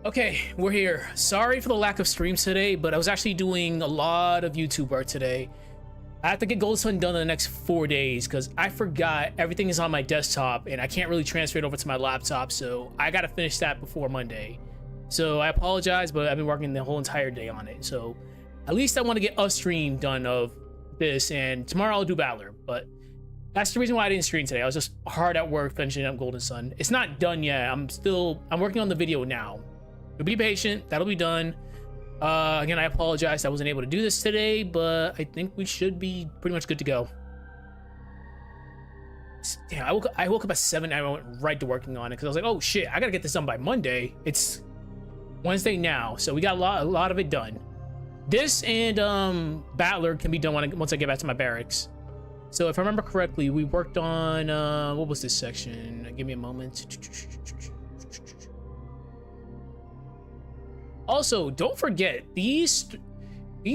Okay, we're here. Sorry for the lack of streams today, but I was actually doing a lot of YouTube work today. I have to get Golden Sun done in the next 4 days because I forgot everything is on my desktop and I can't really transfer it over to my laptop, so I gotta finish that before Monday. So I apologize, but I've been working the whole entire day on it. So at least I want to get a stream done of this, and tomorrow I'll do Battler, but that's the reason why I didn't stream today. I was just hard at work finishing up Golden Sun. It's not done yet. I'm working on the video now. So be patient, that'll be done. Again, I apologize I wasn't able to do this today, but I think we should be pretty much good to go. Damn, I woke up at 7 and I went right to working on it because I was like, oh shit, I gotta get this done by Monday. It's Wednesday now, so we got a lot of it done. This and Battler can be done once I get back to my barracks. So if I remember correctly, we worked on what was this section? Give me a moment. Also, don't forget, these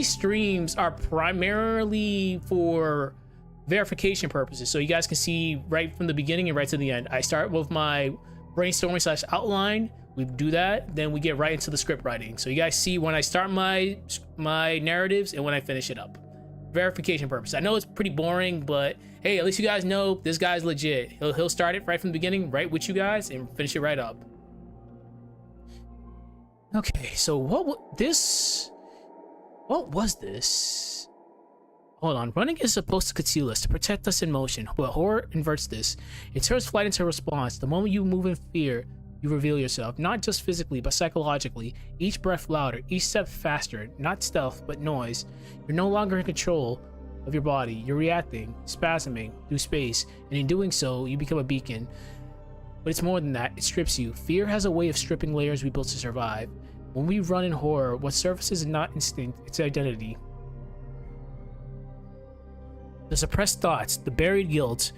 streams are primarily for verification purposes, so you guys can see right from the beginning and right to the end. I start with my brainstorming / outline. We do that, then we get right into the script writing. So you guys see when I start my narratives and when I finish it up. Verification purpose. I know it's pretty boring, but hey, at least you guys know this guy's legit. He'll start it right from the beginning, right with you guys, and finish it right up. Okay, so what was this? Hold on. Running is supposed to conceal us, to protect us in motion, but horror inverts this. It turns flight into a response. The moment you move in fear, you reveal yourself, not just physically, but psychologically. Each breath louder, each step faster, not stealth, but noise. You're no longer in control of your body. You're reacting, spasming through space, and in doing so, you become a beacon. But it's more than that. It strips you. Fear has a way of stripping layers we built to survive. When we run in horror, what surfaces is not instinct, it's identity. The suppressed thoughts, the buried guilt,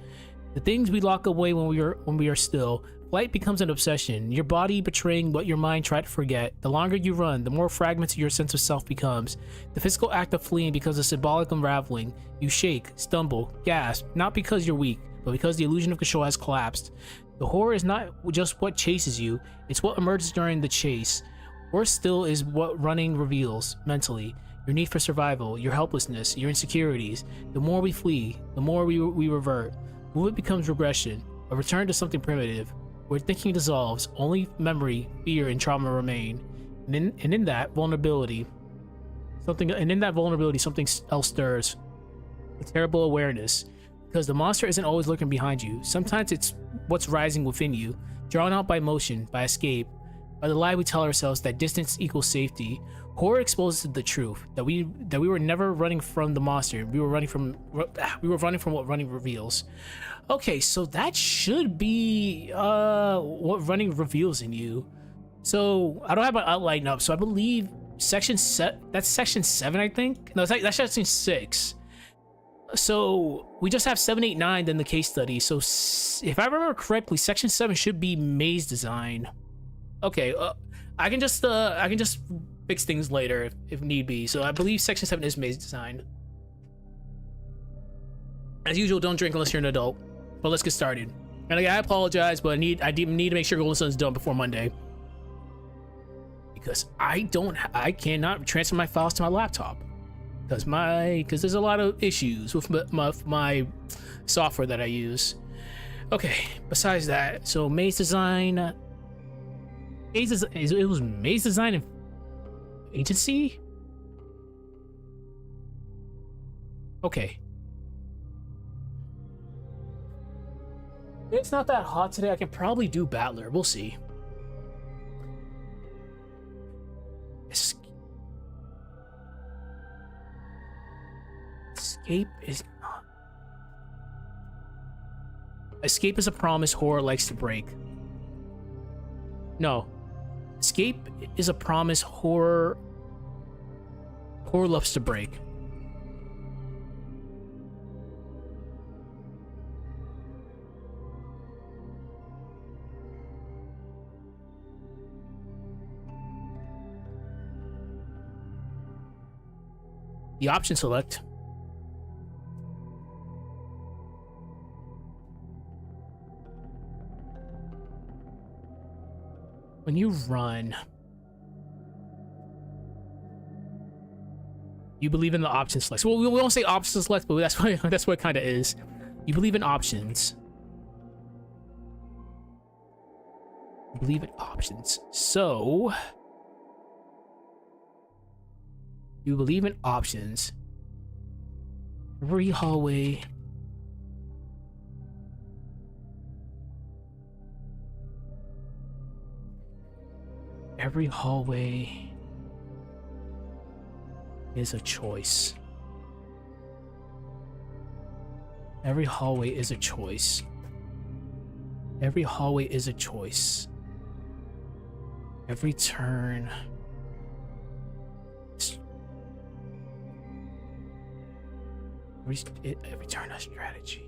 the things we lock away when we are still. Flight becomes an obsession, your body betraying what your mind tried to forget. The longer you run, the more fragmented your sense of self becomes. The physical act of fleeing becomes a symbolic unraveling. You shake, stumble, gasp, not because you're weak, but because the illusion of control has collapsed. The horror is not just what chases you, it's what emerges during the chase. Worse still is what running reveals, mentally. Your need for survival, your helplessness, your insecurities. The more we flee, the more we revert. Movement becomes regression, a return to something primitive, where thinking dissolves, only memory, fear, and trauma remain. And in that vulnerability, something else stirs. A terrible awareness. Because the monster isn't always lurking behind you. Sometimes it's what's rising within you, drawn out by motion, by escape, by the lie we tell ourselves that distance equals safety. Horror exposes the truth that we were never running from the monster. We were running from what running reveals. Okay, so that should be what running reveals in you. So I don't have my outline up, so I believe that's section 7, I think. No, that's section 6. So we just have 7, 8, 9, then the case study. So if I remember correctly, section 7 should be maze design. Okay, I can just fix things later if need be. So I believe section 7 is maze design. As usual, don't drink unless you're an adult. But let's get started. And again, I apologize, but I need to make sure Golden Sun's done before Monday, because I cannot transfer my files to my laptop. Because there's a lot of issues with my software that I use. Okay, besides that, so maze design. It was maze design and agency? Okay. It's not that hot today. I can probably do Battler. We'll see. Escape is a promise horror likes to break. No. Escape is a promise horror loves to break. The option select. When you run, You believe in the option select. Well, we won't say option select, but that's what it kind of is. You believe in options. You believe in options. So you believe in options. Every hallway. Every hallway is a choice. Every hallway is a choice. Every hallway is a choice. Every turn. Every turn a strategy.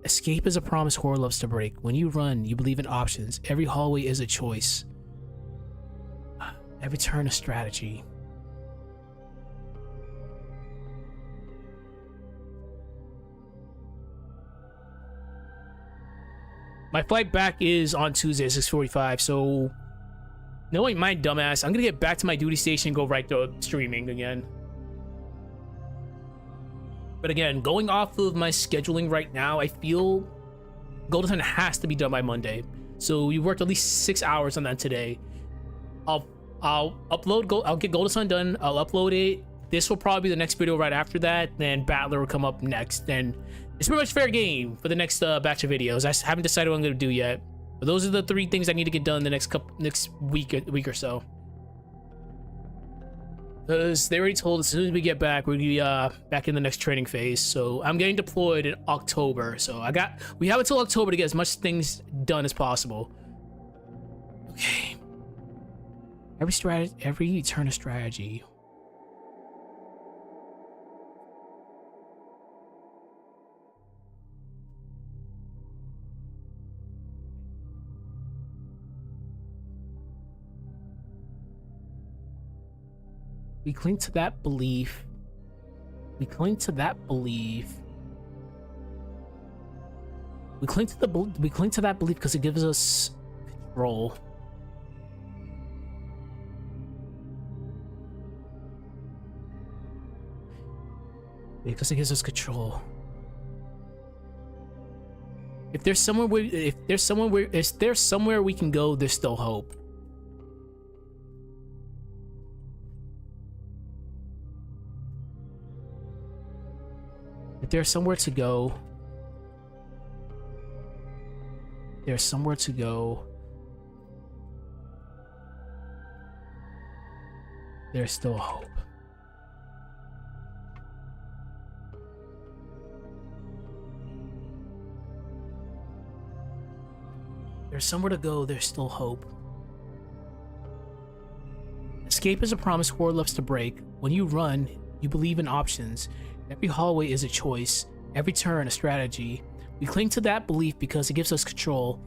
Escape is a promise horror loves to break. When you run, you believe in options. Every hallway is a choice. Every turn a strategy. My flight back is on Tuesday at 6:45, so knowing my dumbass, I'm gonna get back to my duty station and go right to streaming again. But again, going off of my scheduling right now, I feel Golden Sun has to be done by Monday. So we worked at least 6 hours on that today. I'll get Golden Sun done. I'll upload it. This will probably be the next video right after that. Then Battler will come up next. Then it's pretty much fair game for the next batch of videos. I haven't decided what I'm gonna do yet. But those are the 3 things I need to get done the next week or so. Because they already told us as soon as we get back, we'll be back in the next training phase. So I'm getting deployed in October. So we have until October to get as much things done as possible. Okay. Every turn a strategy. We cling to that belief. We cling to that belief. We cling to that belief because it gives us control. Because it gives us control. If there's somewhere we can go, there's still hope. If there's somewhere to go, there's somewhere to go. There's still hope. There's somewhere to go, there's still hope. Escape is a promise horror loves to break. When you run, you believe in options. Every hallway is a choice. Every turn a strategy. We cling to that belief because it gives us control.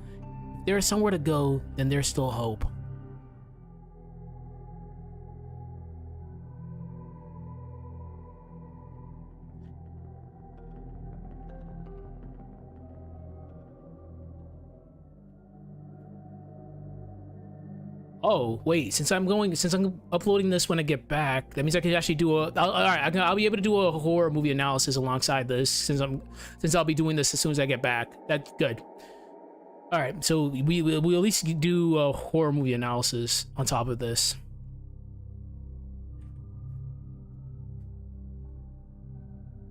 If there is somewhere to go, then there's still hope. Oh wait, since I'm uploading this when I get back, that means I can actually do I'll be able to do a horror movie analysis alongside this since I'll be doing this as soon as I get back. That's good. All right, so we'll at least do a horror movie analysis on top of this.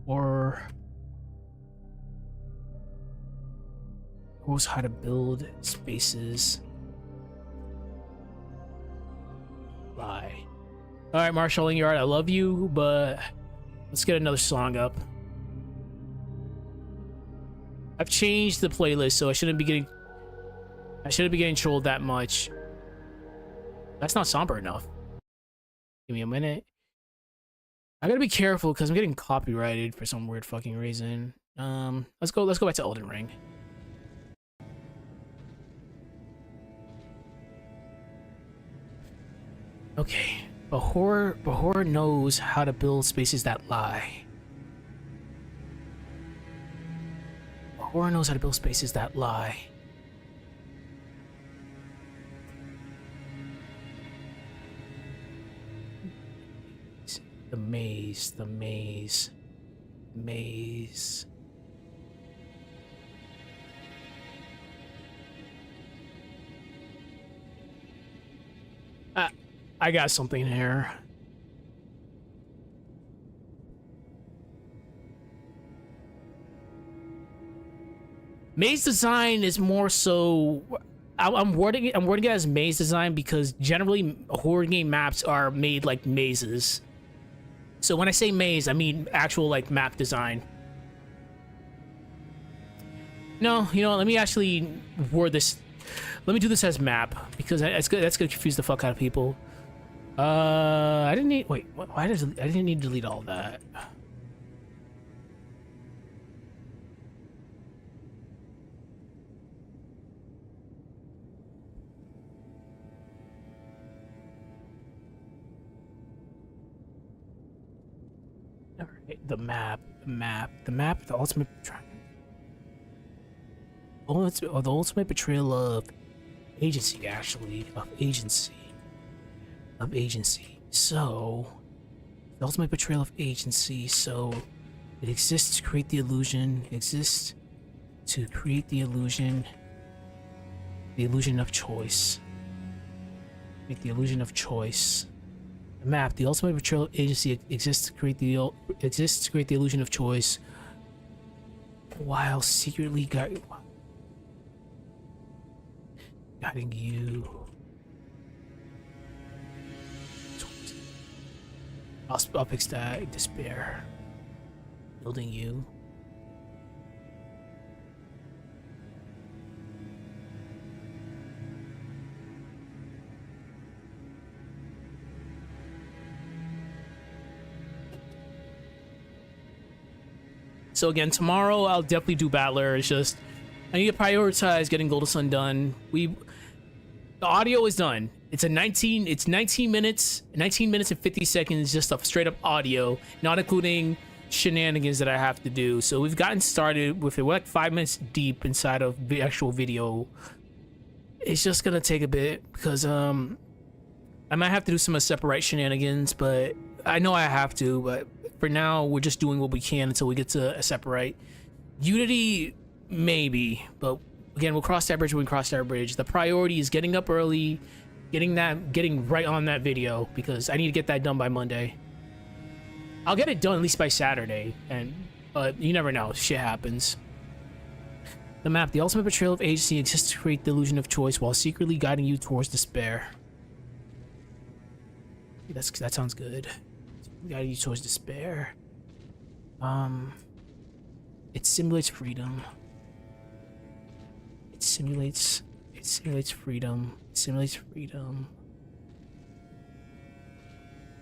Or how to build spaces. Bye. All right, Marshall Yard, I love you, but let's get another song up. I've changed the playlist, so I shouldn't be getting trolled that much. That's not somber enough. Give me a minute. I gotta be careful because I'm getting copyrighted for some weird fucking reason. Let's go back to Elden Ring. Okay, but horror knows how to build spaces that lie. Horror knows how to build spaces that lie. The maze, the maze, maze. I got something here. Maze design is more so. I'm wording it as maze design because generally horror game maps are made like mazes. So when I say maze, I mean actual like map design. No, you know, let me actually word this. Let me do this as map because that's good. That's gonna confuse the fuck out of people. I didn't need. Wait, why does I didn't need to delete all that? All right, the map, the ultimate. Oh, it's the ultimate betrayal of agency, actually, of agency. So, the ultimate betrayal of agency. So, it exists to create the illusion. The illusion of choice. Make the illusion of choice. The map. The ultimate betrayal of agency exists to create the illusion of choice, while secretly guiding you. I'll fix that. Despair. Building you. So again, tomorrow I'll definitely do Battler. It's just I need to prioritize getting Golden Sun done. The audio is done. It's 19 minutes and 50 seconds just of straight up audio, not including shenanigans that I have to do. So we've gotten started with it. We're like 5 minutes deep inside of the actual video. It's just gonna take a bit because I might have to do some separate shenanigans, but I know I have to. But for now, we're just doing what we can until we get to a separate. Unity, maybe, but again, we'll cross that bridge when we cross that bridge. The priority is getting up early, getting right on that video because I need to get that done by Monday. I'll get it done at least by Saturday, but you never know. Shit happens. The map. The ultimate betrayal of agency exists to create the illusion of choice while secretly guiding you towards despair. That sounds good. Guiding you towards despair. It simulates freedom. It simulates freedom. It simulates freedom.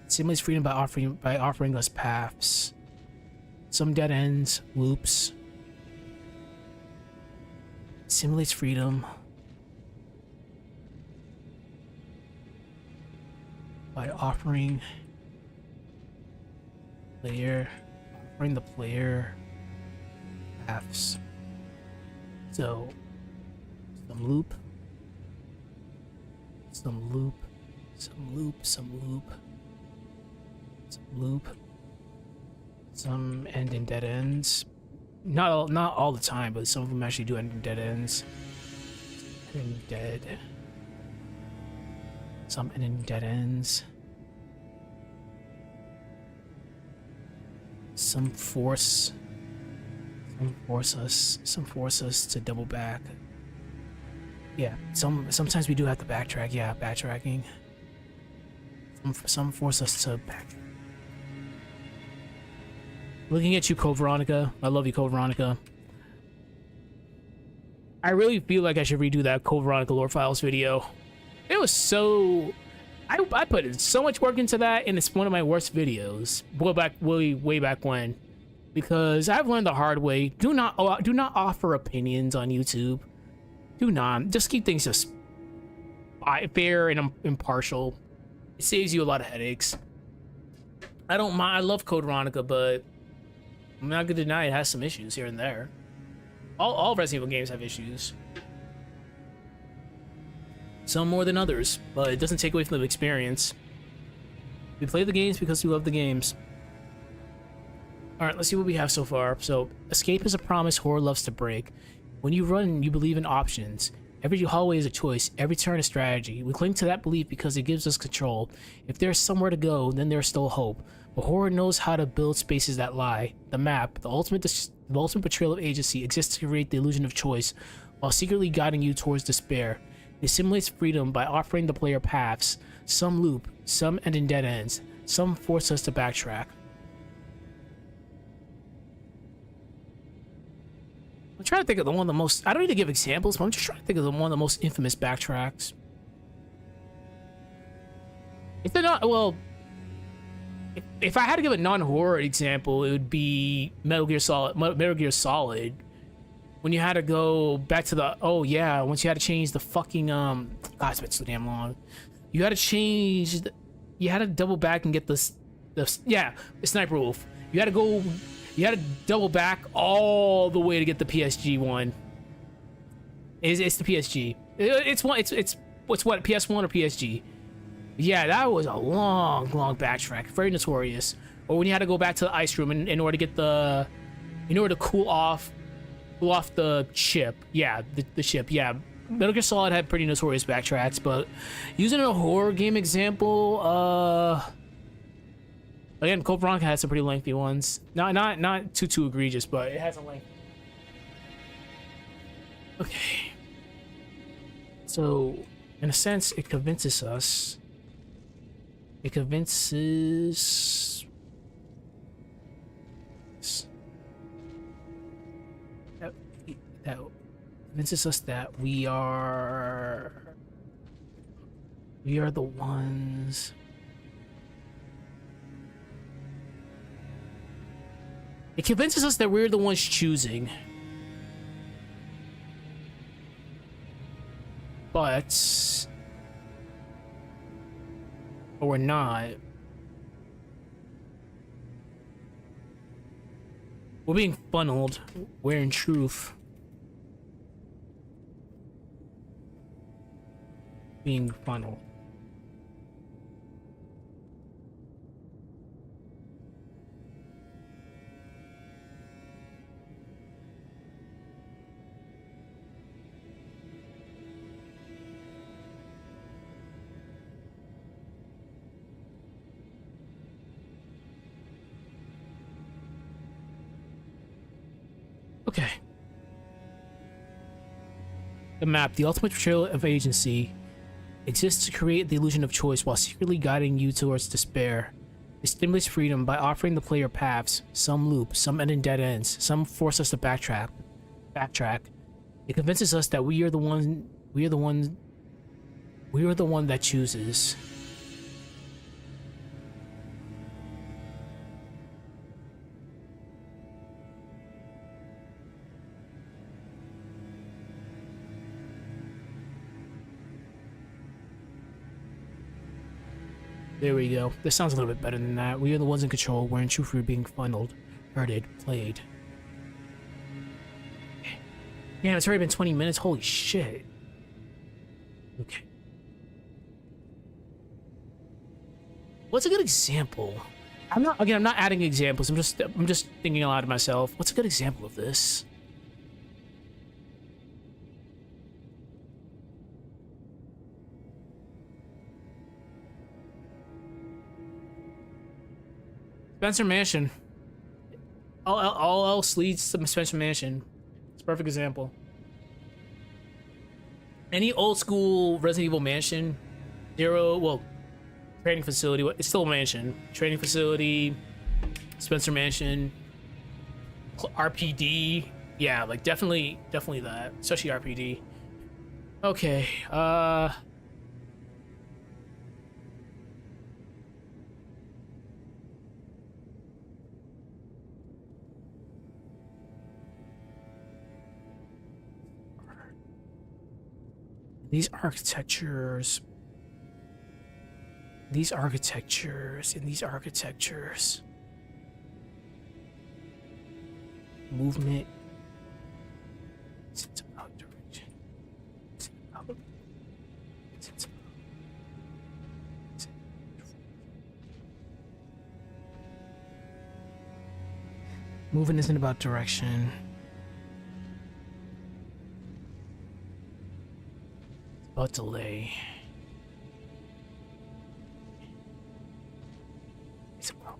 It simulates freedom by offering us paths. Some dead ends, loops. It simulates freedom by offering the player paths. So some loop, some end in dead ends. Not all the time, but some of them actually do end in dead ends. Some end in dead ends. Some force us to double back. Yeah, sometimes we do have to backtrack. Yeah, backtracking. Some force us to backtrack. Looking at you, Code Veronica. I love you, Code Veronica. I really feel like I should redo that Code Veronica lore files video. It was so... I put in so much work into that, and it's one of my worst videos. Way back when. Because I've learned the hard way. Do not offer opinions on YouTube. Do not. Just keep things just fair and impartial. It saves you a lot of headaches. I don't mind. I love Code Veronica, but I'm not gonna deny it has some issues here and there. All Resident Evil games have issues. Some more than others, but it doesn't take away from the experience. We play the games because we love the games. Alright, let's see what we have so far. So, escape is a promise horror loves to break. When you run, you believe in options. Every hallway is a choice, every turn a strategy. We cling to that belief because it gives us control. If there's somewhere to go, then there's still hope. But horror knows how to build spaces that lie. The map, the ultimate portrayal of agency, exists to create the illusion of choice, while secretly guiding you towards despair. It simulates freedom by offering the player paths. Some loop, some end in dead ends, some force us to backtrack. I'm trying to think of the one of the most... I don't need to give examples, but I'm just trying to think of the one of the most infamous backtracks. If they're not... Well... If I had to give a non-horror example, it would be Metal Gear Solid. When you had to go back to the... Oh, yeah. Once you had to change the fucking... God, it's been so damn long. You had to change... You had to double back and get the Sniper Wolf. You had to go... You had to double back all the way to get the PSG one. It's the PSG. It's what PS1 or PSG. Yeah, that was a long backtrack. Very notorious. Or when you had to go back to the ice room in order to get the, in order to cool off the ship. Yeah, the ship. Yeah, Metal Gear Solid had pretty notorious backtracks, but using a horror game example, again, Code Veronica had some pretty lengthy ones. Not too egregious, but it has a length. Okay. So, in a sense, it convinces us. It convinces... That convinces us that we are the ones... It convinces us that we're the ones choosing. But we're not. We're being funneled. We're in truth being funneled. Okay. The map, the ultimate portrayal of agency, exists to create the illusion of choice while secretly guiding you towards despair. It stimulates freedom by offering the player paths. Some loop, some end in dead ends, some force us to backtrack. It convinces us that we are the one that chooses. There we go. This sounds a little bit better than that. We are the ones in control. We're in truth, we're being funneled, herded, played. Yeah, it's already been 20 minutes. Holy shit. Okay. What's a good example? I'm not adding examples. I'm just thinking aloud to myself. What's a good example of this? Spencer Mansion. All else leads to Spencer Mansion. It's a perfect example. Any old school Resident Evil mansion, training facility, it's still a mansion. Training facility, Spencer Mansion, RPD. Yeah, like definitely that, especially RPD. Okay, these architectures, movement, sense about direction, Moving isn't about direction. It's about delay. It's about...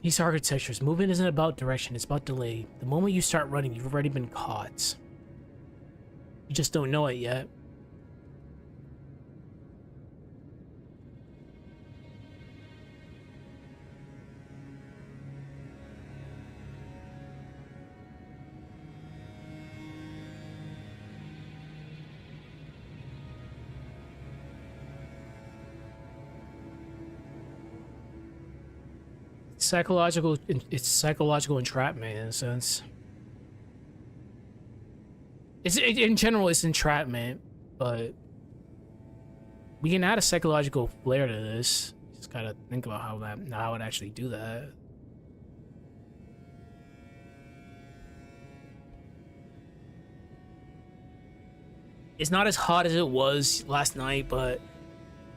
These architectures, movement isn't about direction, it's about delay. The moment you start running, you've already been caught. You just don't know it yet. It's psychological entrapment in a sense. In general it's entrapment, but we can add a psychological flair to this. Just gotta think about how I would actually do that. It's not as hot as it was last night, but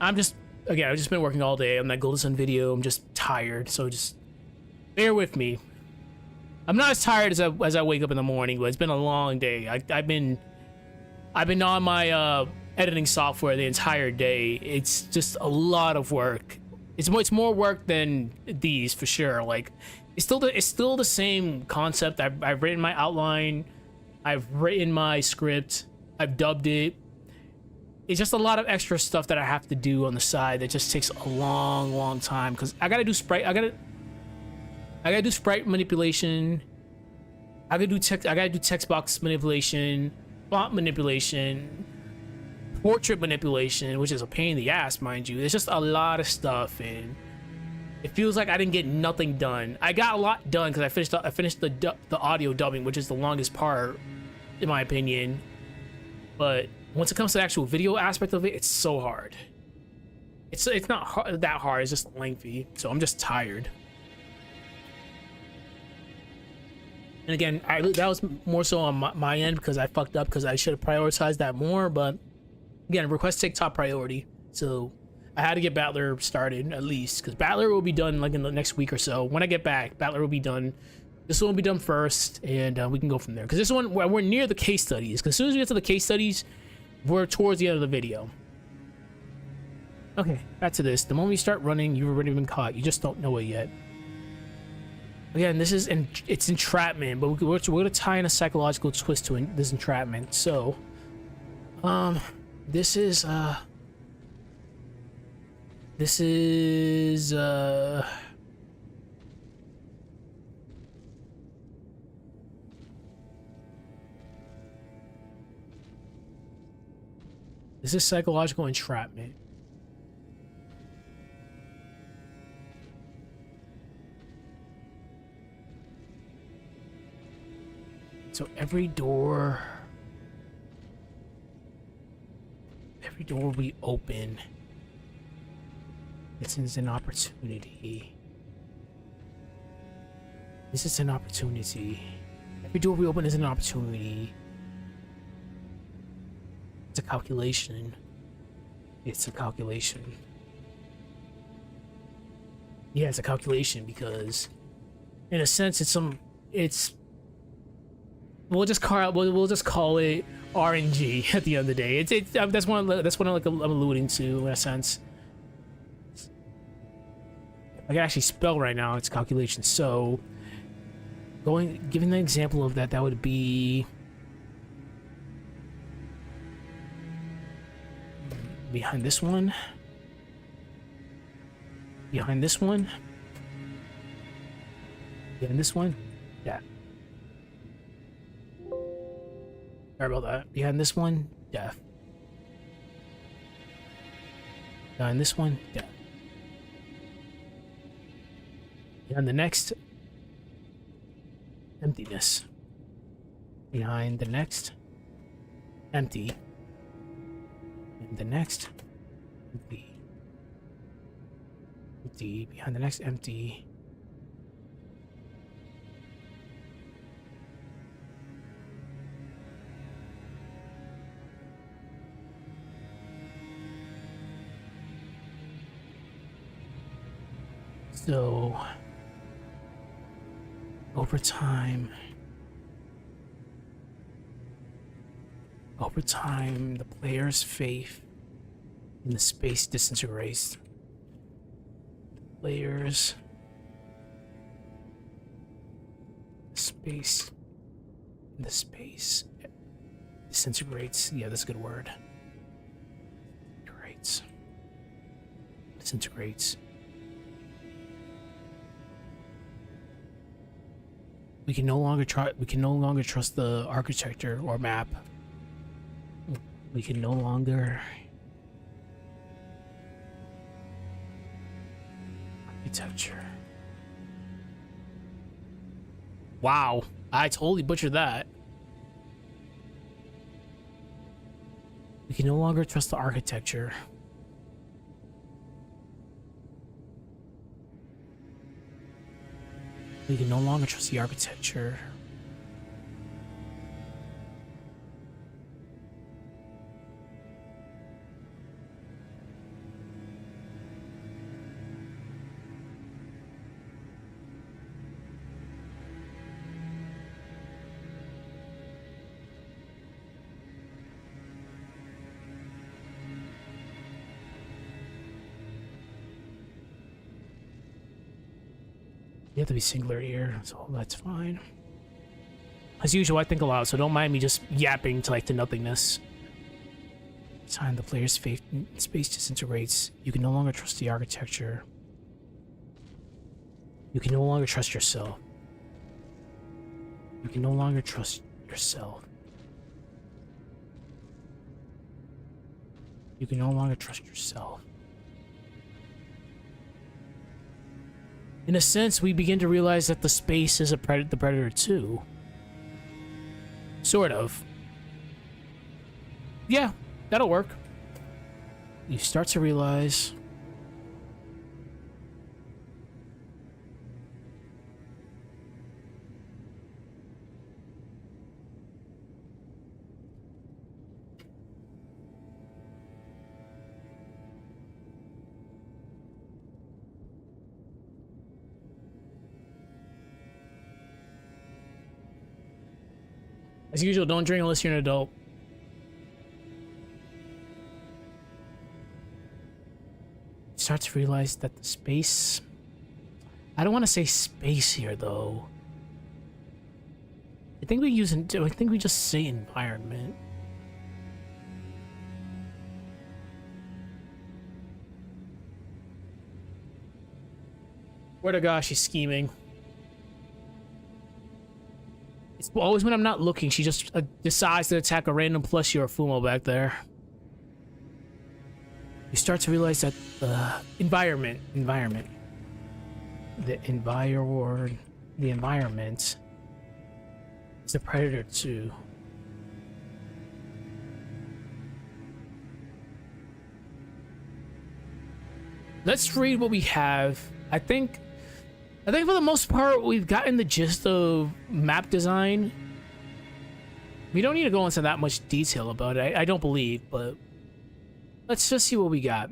I've just been working all day on that Golden Sun video. I'm just tired, so just bear with me. I'm not as tired as I wake up in the morning, but it's been a long day. I've been on my editing software the entire day. It's just a lot of work. It's more work than these for sure. Like it's still the same concept. I've written my outline, I've written my script, I've dubbed it. It's just a lot of extra stuff that I have to do on the side that just takes a long time because I gotta do sprite. I gotta do sprite manipulation. I gotta do text box manipulation, font manipulation, portrait manipulation, which is a pain in the ass, mind you. There's just a lot of stuff, and it feels like I didn't get nothing done. I got a lot done because I finished the audio dubbing, which is the longest part, in my opinion. But once it comes to the actual video aspect of it, it's so hard. It's not that hard. It's just lengthy. So I'm just tired. And again, that was more so on my end because I fucked up because I should have prioritized that more. But again, requests take top priority. So I had to get Battler started at least because Battler will be done like in the next week or so. When I get back, Battler will be done. This one will be done first, and we can go from there. Because this one, we're near the case studies. Because as soon as we get to the case studies, we're towards the end of the video. Okay, back to this. The moment you start running, you've already been caught. You just don't know it yet. Again, it's entrapment, but we're going to tie in a psychological twist to this entrapment. So, this is psychological entrapment. So every door we open, this is an opportunity. This is an opportunity. Every door we open is an opportunity. It's a calculation. It's a calculation. Yeah, it's a calculation because, in a sense, we'll just call it RNG at the end of the day. That's what I'm alluding to in a sense. I can actually spell right now. It's calculation. So, giving the example of that would be behind this one. Behind this one? Yeah. Sorry about that. Behind this one? Death. Behind this one? Death. Behind the next? Emptiness. Behind the next? Empty. And the next? Empty. Empty. Behind the next? Empty. So, over time, the player's faith in the space disintegrates. Players, space, the space disintegrates. Yeah, that's a good word. Disintegrates. We can no longer trust the architecture or map. We can no longer architecture. Wow, I totally butchered that. We can no longer trust the architecture. We can no longer trust the architecture. You have to be singular here, so that's fine. As usual, I think aloud, so don't mind me just yapping to nothingness. Time the player's faith in space disintegrates. You can no longer trust the architecture. You can no longer trust yourself. You can no longer trust yourself. You can no longer trust yourself. In a sense, we begin to realize that the space is the predator too. Sort of. Yeah, that'll work. You start to realize as usual, don't drink unless you're an adult. You start to realize that the space... I don't want to say space here, though. I think we just say environment. Where to gosh, she's scheming. It's always when I'm not looking, she just decides to attack a random plushie or Fumo back there. You start to realize that the environment, the environment is a predator too. Let's read what we have. I think for the most part, we've gotten the gist of map design. We don't need to go into that much detail about it, I don't believe, but let's just see what we got.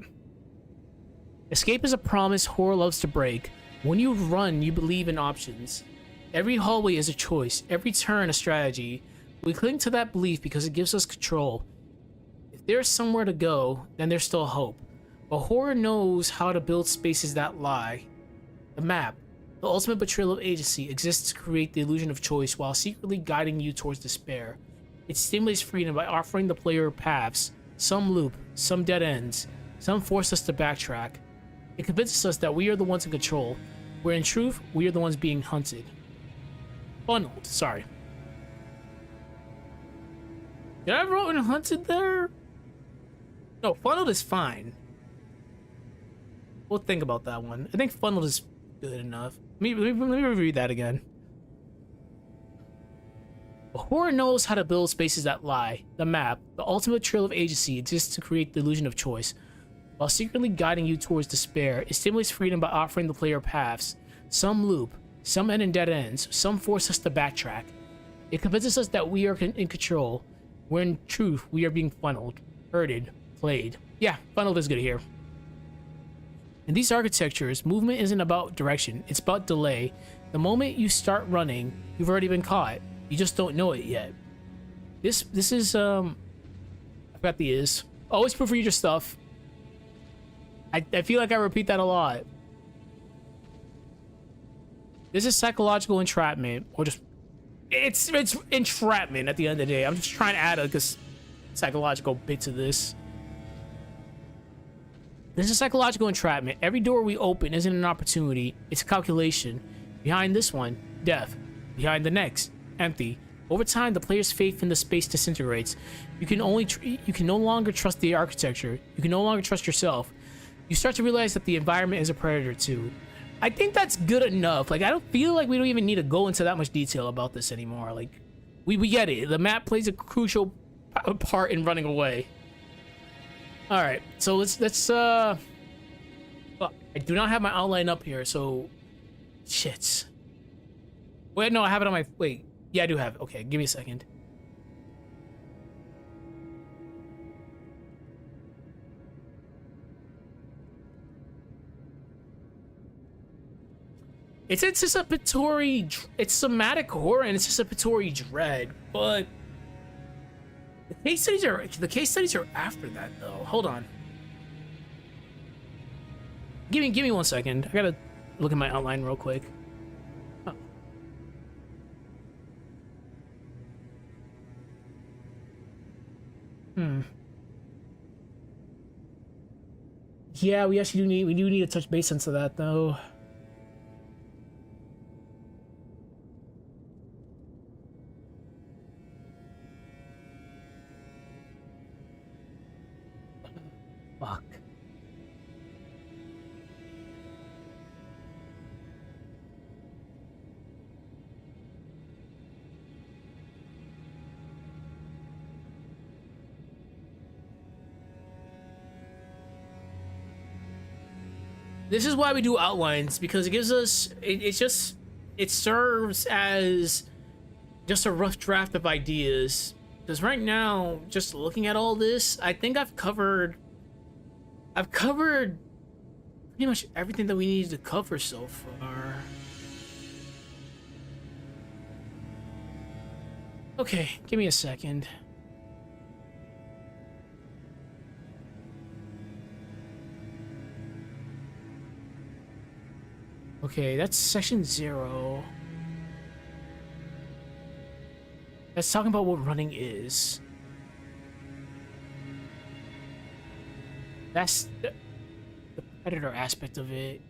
Escape is a promise horror loves to break. When you run, you believe in options. Every hallway is a choice, every turn a strategy. We cling to that belief because it gives us control. If there's somewhere to go, then there's still hope. But horror knows how to build spaces that lie. The map, the ultimate betrayal of agency, exists to create the illusion of choice while secretly guiding you towards despair. It stimulates freedom by offering the player paths. Some loop, some dead ends, some force us to backtrack. It convinces us that we are the ones in control. where in truth, we are the ones being hunted. Funneled, sorry. Did I wrote in hunted there? No, funneled is fine. We'll think about that one. I think funneled is good enough. Let me reread that again. A horror knows how to build spaces that lie. The map, the ultimate trail of agency, exists to create the illusion of choice. While secretly guiding you towards despair, it stimulates freedom by offering the player paths. Some loop, some end in dead ends, some force us to backtrack. It convinces us that we are in control, where in truth we are being funneled, herded, played. Yeah, funneled is good here. In these architectures, movement isn't about direction, it's about delay. The moment you start running, you've already been caught. You just don't know it yet. This is I forgot the is. Always proofread your stuff. I feel like I repeat that a lot. This is psychological entrapment, or just it's entrapment at the end of the day. I'm just trying to add a psychological bit to this. This is psychological entrapment. Every door we open isn't an opportunity, it's a calculation. Behind this one, death. Behind the next, empty. Over time, the player's faith in the space disintegrates. You can no longer trust the architecture. You can no longer trust yourself. You start to realize that the environment is a predator too. I think that's good enough. Like, I don't feel like we don't even need to go into that much detail about this anymore. Like, we get it. The map plays a crucial part in running away. All right, so let's well, I do not have my outline up here, so shit. Wait, no, I have it on my wait. Yeah, I do have it. Okay, give me a second. It's anticipatory, it's somatic horror and anticipatory dread, but the case studies are after that though. Hold on. Give me 1 second. I gotta look at my outline real quick. Oh. Yeah, we do need to touch base into that though. Fuck. This is why we do outlines, because it gives us it serves as just a rough draft of ideas. Because right now, just looking at all this, I think I've covered pretty much everything that we needed to cover so far. Okay, give me a second. Okay, that's section 0. That's talking about what running is. That's the predator aspect of it.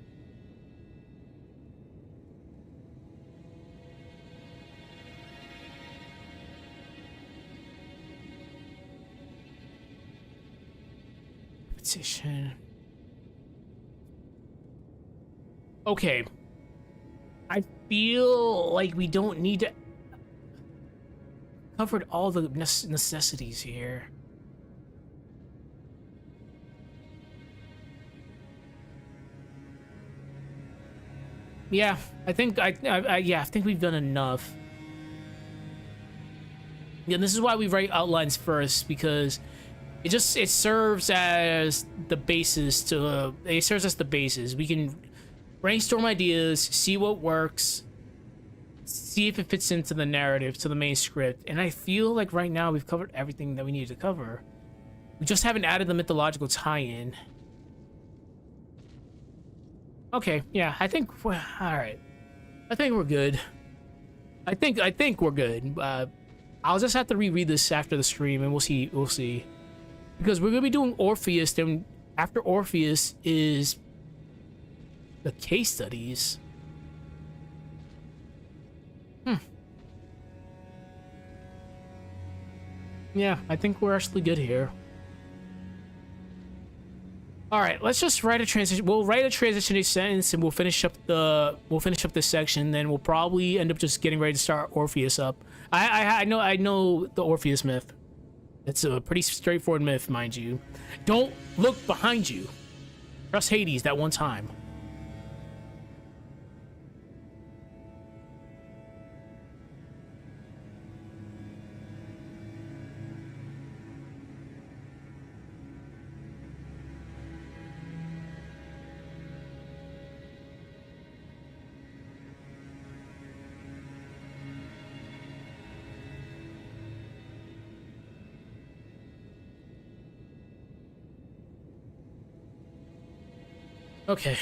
Repetition. Okay. I feel like we don't need to covered all the necessities here. Yeah, I think I think we've done enough. Yeah, this is why we write outlines first, because it serves as the basis to it serves as the basis. We can brainstorm ideas, see what works, see if it fits into the narrative, to the main script. And I feel like right now we've covered everything that we needed to cover. We just haven't added the mythological tie-in. Okay, yeah, I think all right. I think we're good. I think we're good. I'll just have to reread this after the stream, and we'll see. Because we're gonna be doing Orpheus. Then after Orpheus is the case studies. Hmm. Yeah, I think we're actually good here. All right, let's just write a transition. We'll write a transitioning sentence, and we'll finish up this section. Then we'll probably end up just getting ready to start Orpheus up. I know the Orpheus myth. It's a pretty straightforward myth, mind you. Don't look behind you. Trust Hades that one time. Okay.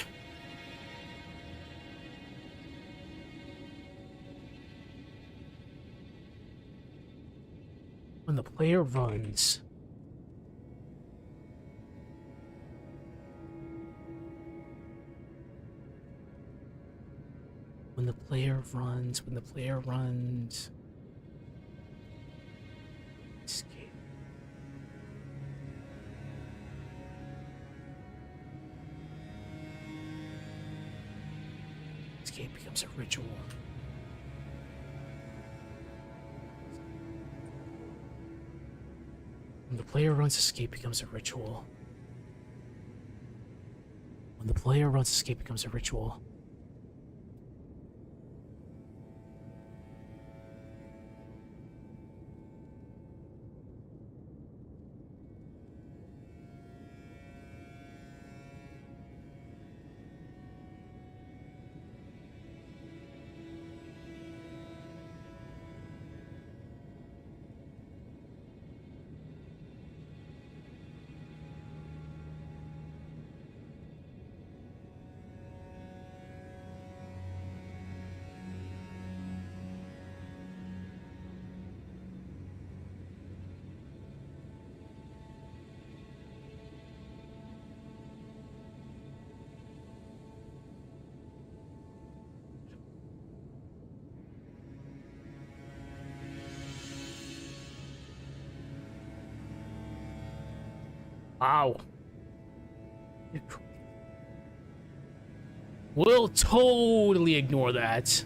When the player runs. When the player runs. Escape. Escape becomes a ritual. When the player runs, escape becomes a ritual. When the player runs, escape becomes a ritual. Wow. We'll totally ignore that.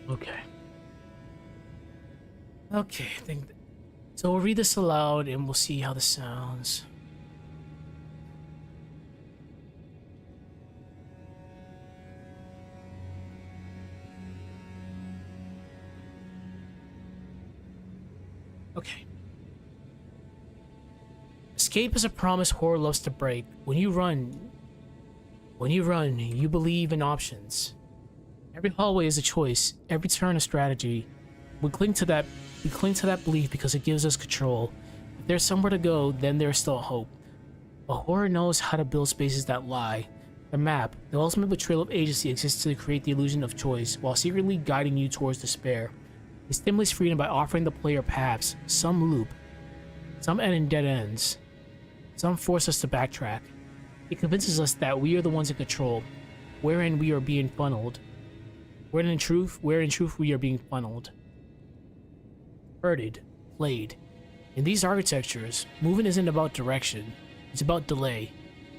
Okay. Okay, I think. So we'll read this aloud and we'll see how this sounds. Okay. Escape is a promise horror loves to break. When you run, you believe in options. Every hallway is a choice, every turn a strategy. We cling to that belief because it gives us control. If there's somewhere to go, then there's still hope. But horror knows how to build spaces that lie. The map, the ultimate betrayal of agency, exists to create the illusion of choice, while secretly guiding you towards despair. It stimulates freedom by offering the player paths, some Some end in dead ends. Some force us to backtrack. It convinces us that we are the ones in control, wherein we are being funneled. Where in truth we are being funneled. Herded, played. In these architectures, movement isn't about direction, it's about delay.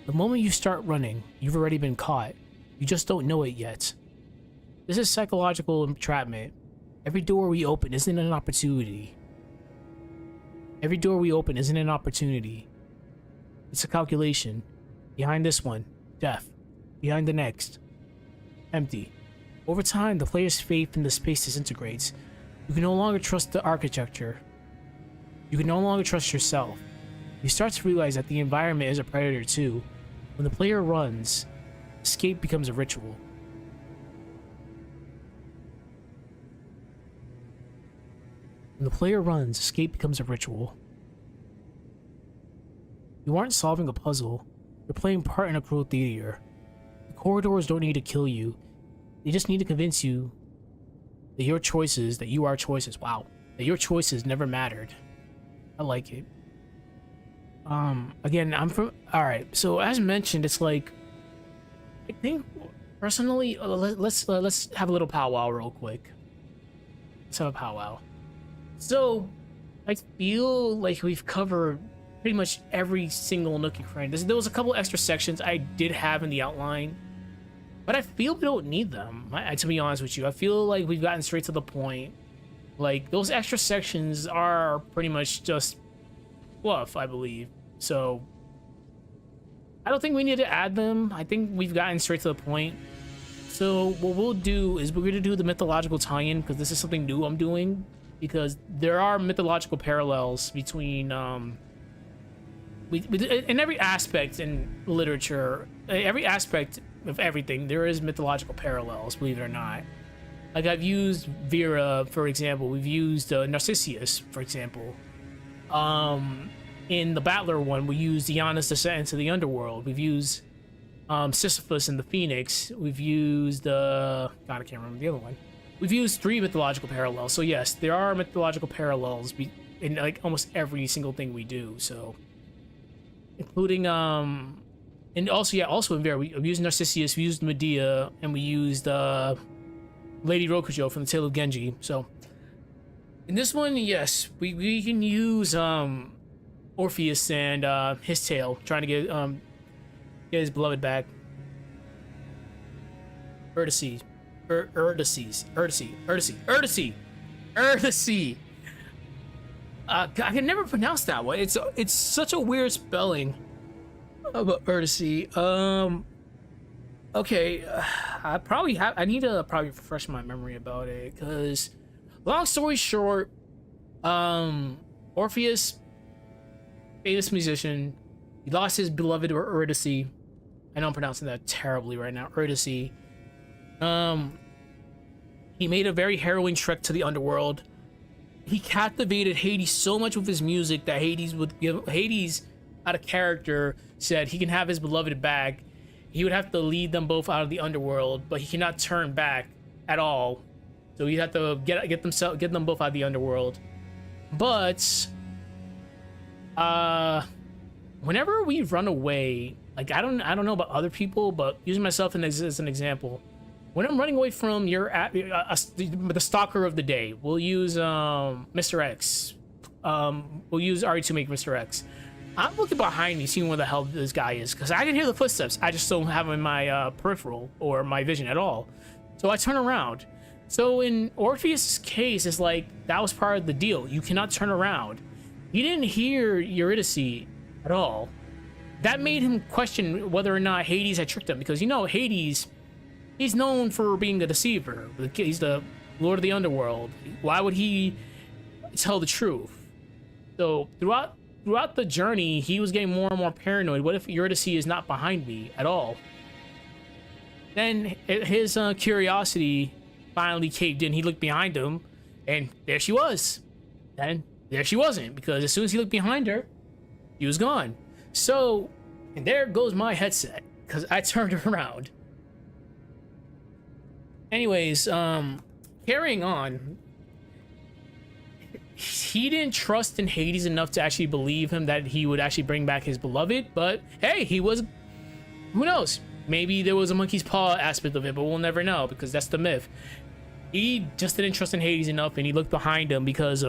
The moment you start running, you've already been caught. You just don't know it yet. This is psychological entrapment. Every door we open isn't an opportunity. Every door we open isn't an opportunity. It's a calculation. Behind this one, death. Behind the next, empty. Over time, the player's faith in the space disintegrates. You can no longer trust the architecture. You can no longer trust yourself. You start to realize that the environment is a predator too. When the player runs, escape becomes a ritual. When the player runs, escape becomes a ritual. You aren't solving a puzzle. You're playing part in a cruel theater. The corridors don't need to kill you. They just need to convince you that your choices, that you are choices. Wow. That your choices never mattered. I like it. Again, alright, so as mentioned, it's like, I think, personally, let's have a little powwow real quick. Let's have a powwow. So, I feel like we've covered pretty much every single nook and cranny. There was a couple extra sections I did have in the outline, but I feel we don't need them, to be honest with you. I feel like we've gotten straight to the point. Like, those extra sections are pretty much just fluff, I believe. So, I don't think we need to add them. I think we've gotten straight to the point. So, what we'll do is we're going to do the mythological tie-in, because this is something new I'm doing. Because there are mythological parallels between, in every aspect in literature, every aspect of everything, there is mythological parallels, believe it or not. Like, I've used Vera, for example. We've used Narcissus, for example. In the Battler one, we used Diana's descent into the underworld. We've used Sisyphus and the Phoenix. We've used God, I can't remember the other one. We've used 3 mythological parallels. So yes, there are mythological parallels in like almost every single thing we do. So, including and also in Vera, we used Narcissus, we used Medea, and we used Lady Rokujo from the Tale of Genji. So, in this one, yes, we can use Orpheus and his tale, trying to get his beloved back. Urtice. I can never pronounce that one. It's such a weird spelling of Urtice. Okay, I need to probably refresh my memory about it, because long story short, Orpheus, famous musician, he lost his beloved Eurydice. I know I'm pronouncing that terribly right now. Eurydice. He made a very harrowing trek to the underworld. He captivated Hades so much with his music that Hades, out of character, said he can have his beloved back. He would have to lead them both out of the underworld, but he cannot turn back at all. So he'd have to get them both out of the underworld. But whenever we run away, like, I don't know about other people, but using myself as an example, when I'm running away from the stalker of the day, we'll use Mr. X. We'll use RE to make Mr. X. I'm looking behind me, seeing where the hell this guy is, because I can hear the footsteps. I just don't have them in my peripheral or my vision at all. So I turn around. So in Orpheus' case, it's like that was part of the deal. You cannot turn around. He didn't hear Eurydice at all. That made him question whether or not Hades had tricked him, because, you know, Hades, he's known for being a deceiver. He's the Lord of the Underworld. Why would he tell the truth? So throughout the journey, he was getting more and more paranoid. What if Eurydice is not behind me at all? Then his curiosity finally caved in. He looked behind him, and there she was. Then there she wasn't, because as soon as he looked behind her, she was gone. So, and there goes my headset, because I turned around. Anyways, carrying on. he didn't trust in Hades enough to actually believe him that he would actually bring back his beloved. But hey, he was, who knows? Maybe there was a monkey's paw aspect of it, but we'll never know because that's the myth. He just didn't trust in Hades enough, and he looked behind him because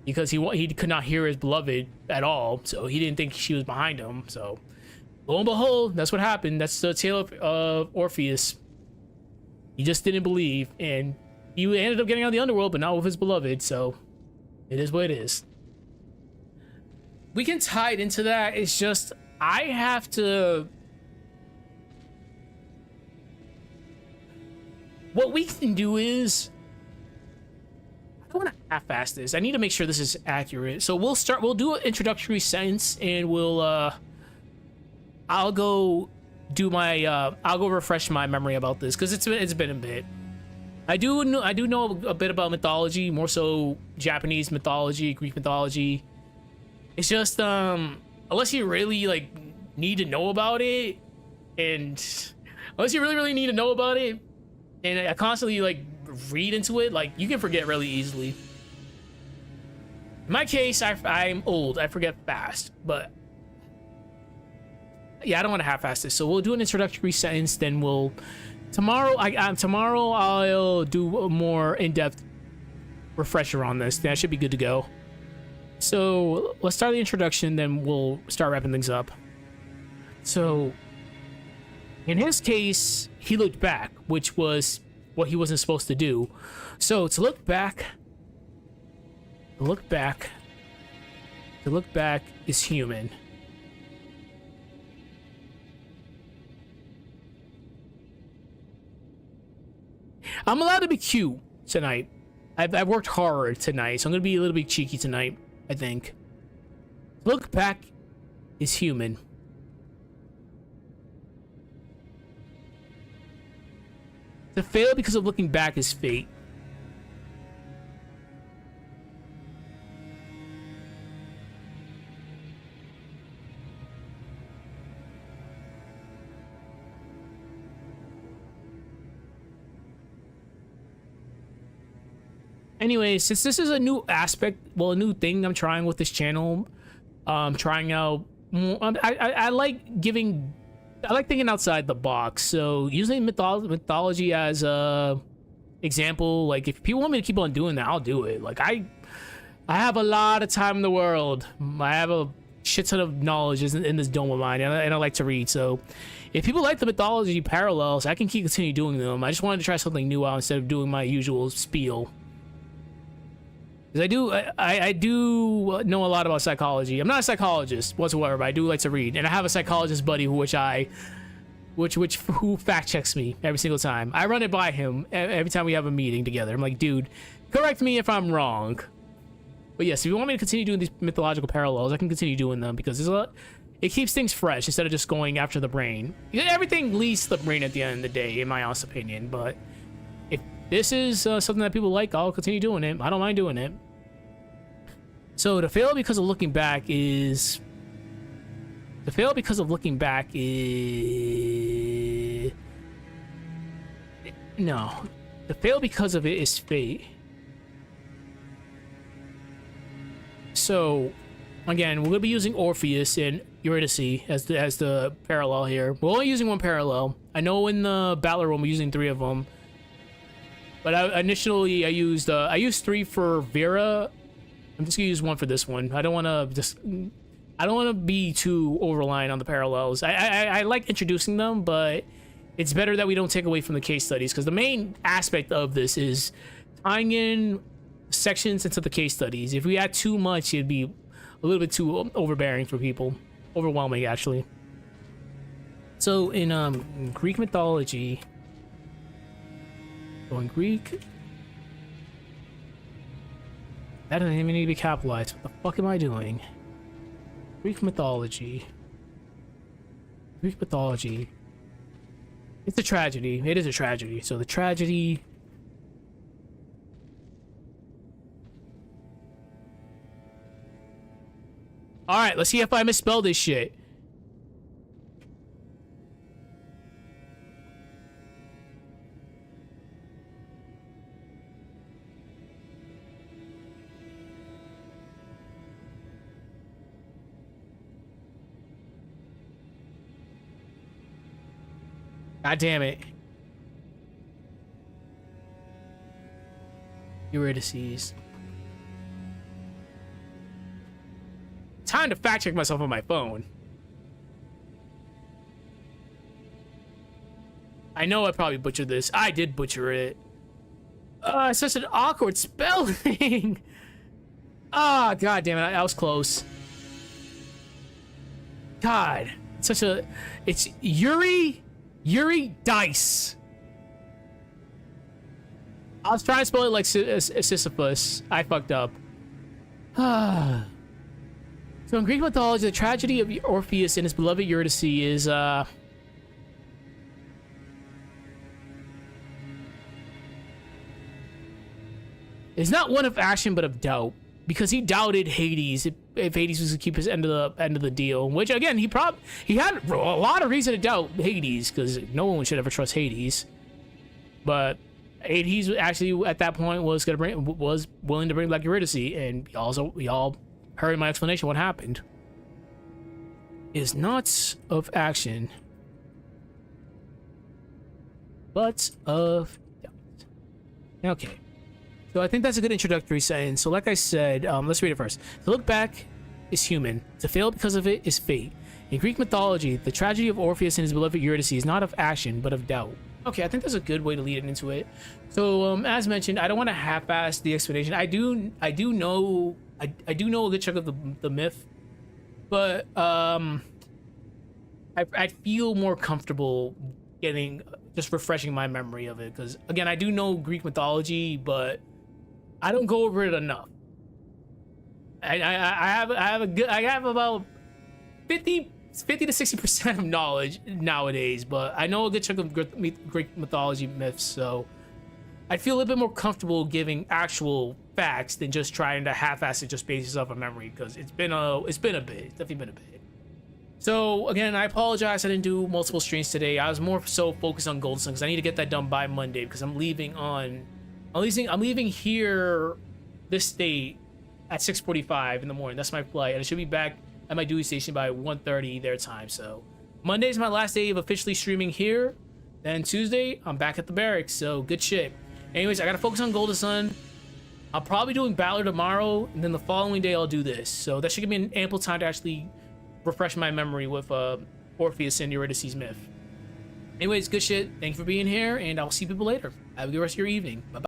he could not hear his beloved at all, so he didn't think she was behind him. So lo and behold, that's what happened. That's the tale of Orpheus. He just didn't believe, and he ended up getting out of the underworld, but not with his beloved. So it is what it is. We can tie it into that. It's just I have to. What we can do is, I don't want to half-ass this. I need to make sure this is accurate. So we'll do an introductory sentence, and I'll go refresh my memory about this because it's been a bit. I do know a bit about mythology, more so Japanese mythology, Greek mythology. It's just unless you really like need to know about it, and unless you really need to know about it, and I constantly like read into it, like you can forget really easily. In my case, I'm old. I forget fast, but yeah, I don't want to half-ass this. So we'll do an introductory sentence, then tomorrow I'll do a more in-depth refresher on this. That should be good to go. So let's start the introduction, then we'll start wrapping things up. So in his case, he looked back, which was what he wasn't supposed to do. So to look back is human. I'm allowed to be cute tonight. I've worked hard tonight, so I'm gonna be a little bit cheeky tonight, I think. Look back is human. To fail because of looking back is fate. Anyway, since this is a new aspect, well, a new thing I'm trying with this channel, trying out, I like thinking outside the box. So using mythology as a example, like if people want me to keep on doing that, I'll do it. Like I have a lot of time in the world. I have a shit ton of knowledge in this dome of mine, and I like to read. So if people like the mythology parallels, I can continue doing them. I just wanted to try something new out instead of doing my usual spiel. Because I do know a lot about psychology. I'm not a psychologist whatsoever, but I do like to read, and I have a psychologist buddy who fact checks me every single time. I run it by him every time we have a meeting together. I'm like, dude, correct me if I'm wrong. But yes, if you want me to continue doing these mythological parallels, I can continue doing them because it keeps things fresh instead of just going after the brain. Everything leads to the brain at the end of the day, in my honest opinion. But if this is something that people like, I'll continue doing it. I don't mind doing it. So to fail because of looking back is... To fail because of looking back is... No. To fail because of it is fate. So, again, we're going to be using Orpheus and Eurydice as the parallel here. We're only using one parallel. I know in the battle room we're using 3 of them. But initially I used 3 for Vera. I'm just gonna use 1 for this one. I don't want to be too over-reliant on the parallels. I like introducing them, but it's better that we don't take away from the case studies, because the main aspect of this is tying in sections into the case studies. If we add too much, it'd be a little bit too overbearing for people. Overwhelming, actually. So in Greek mythology, in Greek, that doesn't even need to be capitalized. What the fuck am I doing? Greek mythology. Greek mythology. It's a tragedy. It is a tragedy. So the tragedy... Alright, let's see if I misspelled this shit. God damn it. Eurydices. Time to fact check myself on my phone. I know I probably butchered this. I did butcher it. It's such an awkward spelling. Ah, god damn it. I was close. God. It's such a... It's Yuri Dice. I was trying to spell it like Sisyphus. I fucked up. So in Greek mythology, the tragedy of Orpheus and his beloved Eurydice is, it's not one of action, but of doubt, because he doubted Hades if Hades was to keep his end of the deal. Which again, he had a lot of reason to doubt Hades, because no one should ever trust Hades. But Hades actually at that point was willing to bring back Eurydice, and y'all heard my explanation. What happened is not of action, but of doubt. Okay. So I think that's a good introductory sentence. So like I said, let's read it first. To look back is human. To fail because of it is fate. In Greek mythology, the tragedy of Orpheus and his beloved Eurydice is not of action, but of doubt. Okay, I think that's a good way to lead it into it. So as mentioned, I don't want to half-ass the explanation. I do know a good chunk of the myth, but I feel more comfortable just refreshing my memory of it, because again, I do know Greek mythology, but I don't go over it enough. I have about 50 to 60% of knowledge nowadays, but I know a good chunk of Greek mythology myths, so I feel a little bit more comfortable giving actual facts than just trying to half-ass it just based off of memory, because it's been a bit. It's definitely been a bit. So again, I apologize I didn't do multiple streams today. I was more so focused on Golden Sun because I need to get that done by Monday, because I'm leaving here this state at 6:45 in the morning. That's my flight, and I should be back at my duty station by 1:30 their time. So Monday's my last day of officially streaming here. Then Tuesday, I'm back at the barracks. So good shit. Anyways, I gotta focus on Golden Sun. I'm probably doing Balor tomorrow, and then the following day I'll do this. So that should give me an ample time to actually refresh my memory with Orpheus and Eurydice's myth. Anyways, good shit. Thank you for being here, and I'll see people later. Have a good rest of your evening. Bye-bye.